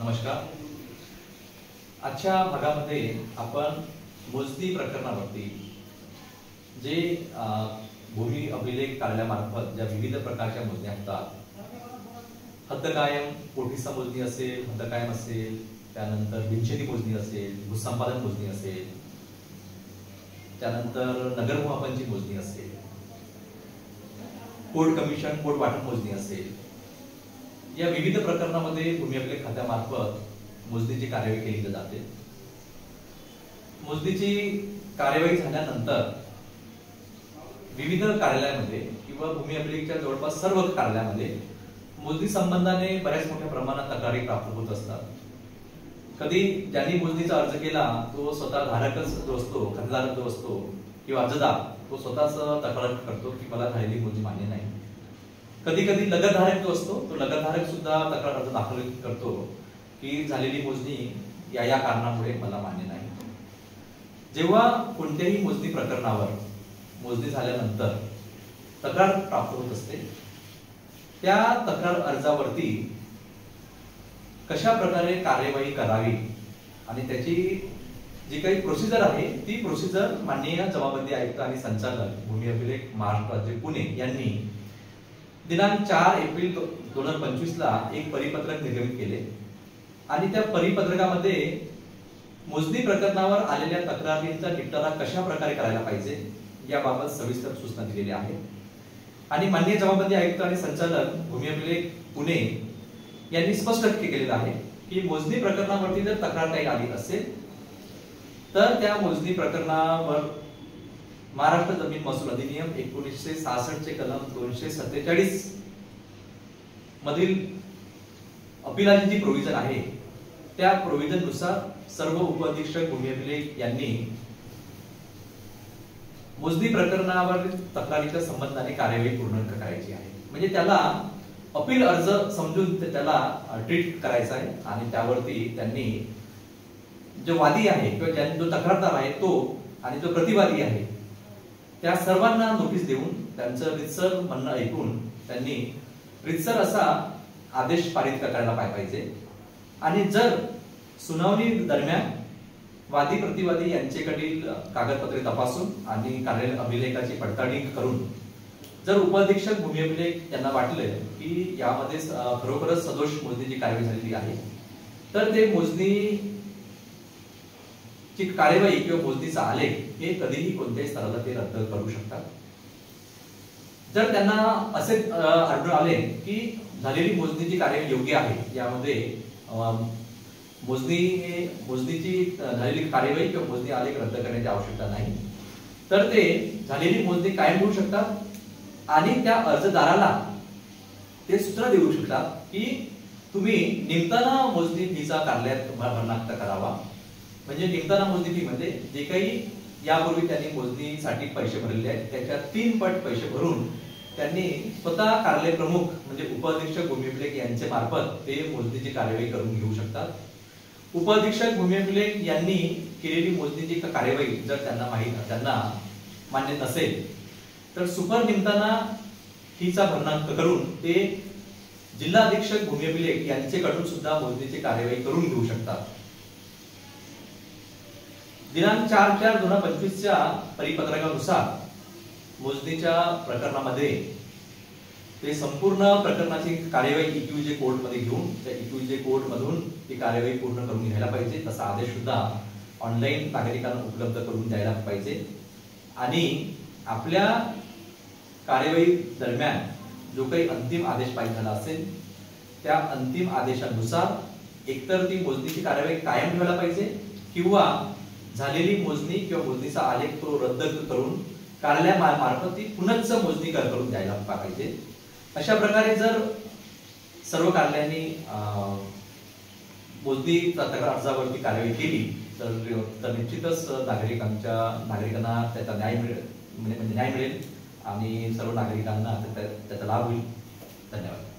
नमस्कार। आजच्या भागामध्ये आपण मोजणी प्रकरणावरती जे भूमी अभिलेख कार्यालयामार्फत ज्या विविध प्रकारच्या मोजण्या होतात, हद्दकायम कोठीचा मोजणी असेल, हद्दकायम असेल, त्यानंतर बिनशेती मोजणी असेल, भूसंपादन मोजणी असेल, त्यानंतर नगरभूमापनची मोजणी असेल, कोड कमिशन कोड वाटप मोजणी असेल, या विविध प्रकरणामध्ये भूमी अभिलेख खात्यामार्फत मोजणीची कार्यवाही केली जाते। मोजणीची कार्यवाही झाल्यानंतर विविध कार्यालयामध्ये किंवा भूमी अभिलेखच्या जवळपास सर्व कार्यालयामध्ये मोजणी संबंधाने बऱ्याच मोठ्या प्रमाणात तक्रारी प्राप्त होत असतात। कधी ज्यांनी मोजणीचा अर्ज केला तो स्वतः धारकच जो असतो, खातेदार जो असतो किंवा अर्जदार तो स्वतःच तक्रार करतो की मला झालेली मोजणी मान्य नाही। कधी कधी लगतधारक जो असतो तो लगतधारक सुद्धा तक्रार अर्ज दाखल करतो की झालेली मोजणी या कारणामुळे मला मान्य नाही। जेव्हा कोणत्याही मोजणी प्रकरणावर मोजणी झाल्यानंतर तक्रार प्राप्त होत असते, त्या तक्रार अर्जावरती कशा प्रकारे कार्यवाही करावी आणि त्याची जी काही प्रोसिजर आहे ती प्रोसिजर माननीय जमाबंदी आयुक्त आणि संचालक भूमी अभिलेख महाराष्ट्र राज्य पुणे यांनी दिनांक 4 एप्रिल 2025 ला एक परिपत्रक निर्गमित केले आणि त्या परिपत्रकामध्ये मोजणी प्रकरणावर आलेल्या तक्रारींचा निपटारा कशा प्रकारे करायला पाहिजे याबाबत सविस्तर सूचना दिलेल्या आहेत। आणि माननीय जमाबंदी आयुक्त आणि संचालक भूमी अभिलेख पुणे यांनी स्पष्ट केलेलं आहे की मोजणी प्रकरणावरती जर तक्रार काही आली असेल तर त्या मोजणी प्रकरणावर महाराष्ट्र जमीन महसूल अधिनियम 1966 चे कलम 247 मधील अपिलाची जी प्रोव्हिजन आहे त्या प्रोव्हिजन नुसार सर्व उपअधीक्षक भूमी अभिलेख यांनी मोजणी प्रकरणावर तक्रारीच्या संबंधाने कार्यवाही पूर्ण करायची आहे। म्हणजे त्याला अपील अर्ज समजून त्याला ट्रीट करायचा आहे आणि त्यावरती त्यांनी जो वादी आहे किंवा जो तक्रारदार आहे तो आणि जो प्रतिवादी आहे त्या सर्वांना नोटीस देऊन त्यांचं रितसर म्हणणं ऐकून त्यांनी रितसर असा आदेश पारित करायला पाहिजे। आणि जर सुनावणी दरम्यान वादी प्रतिवादी यांच्याकडील कागदपत्रे तपासून आणि कार्यालय अभिलेखाची पडताळणी करून जर उपअधीक्षक भूमी अभिलेख यांना वाटले की यामध्ये खरोखरच सदोष मोजणीची कार्यवाही झालेली आहे तर ते मोजणीची कार्यवाही किंवा मोजणीचा आलेख हे कधीही कोणत्याही स्तराला ते रद्द करू शकतात। जर त्यांना असे आढळून आले की झालेली मोजणीची कार्यवाही योग्य आहे, यामध्ये मोजणीची झालेली कार्यवाही किंवा मोजणी आलेख रद्द करण्याची आवश्यकता नाही, तर ते झालेली मोजणी कायम ठेवू शकतात आणि त्या अर्जदाराला ते सूचना देऊ शकतात की तुम्ही निमताना मोजणी फीचा कार्यालयात भरणाक्त करावा। म्हणजे निमताना मोजणी फी मध्ये जे काही यापूर्वी त्यांनी मोजणीसाठी पैसे भरलेले आहेत त्याच्या 3 पट पैसे भरून त्यांनी स्वतः कार्यालय प्रमुख म्हणजे उपअधीक्षक भूमी अभिलेख यांच्या मार्फत ते मोजणीची कार्यवाही करून घेऊ शकतात। उपअधीक्षक भूमी अभिलेख यांनी केलेली मोजणीची कार्यवाही जर त्यांना मान्य नसेल तर सुपर निमताना फीचा भरणांक करून ते जिल्हा अधीक्षक भूमी अभिलेख यांच्याकडून सुद्धा मोजणीची कार्यवाही करून घेऊ शकतात। दिनांक 4/4/2025 च्या परिपत्रकानुसार मोजणीच्या प्रकरणामध्ये ते संपूर्ण प्रकरणाची कार्यवाही EQJ कोर्टमध्ये घेऊन त्या EQJ कोर्टमधून ती कार्यवाही पूर्ण करून घ्यायला पाहिजे। तसा आदेश सुद्धा ऑनलाईन नागरिकांना उपलब्ध करून द्यायला पाहिजे आणि आपल्या कार्यवाही दरम्यान जो काही अंतिम आदेश पारित झाला असेल त्या अंतिम आदेशानुसार एकतर ती मोजणीची कार्यवाही कायम ठेवायला पाहिजे किंवा झालेली मोजणी किंवा मोजणीचा आलेख तो रद्द करून कार्यालयामार्फत ती पुनश्च मोजणी करून द्यायला पाहिजे। अशा प्रकारे जर सर्व कार्यालयांनी मोजणी तक्रार अर्जावरती कार्यवाही केली तर निश्चितच नागरिकांना त्याचा न्याय मिळेल आणि सर्व नागरिकांना त्याचा लाभ होईल। धन्यवाद।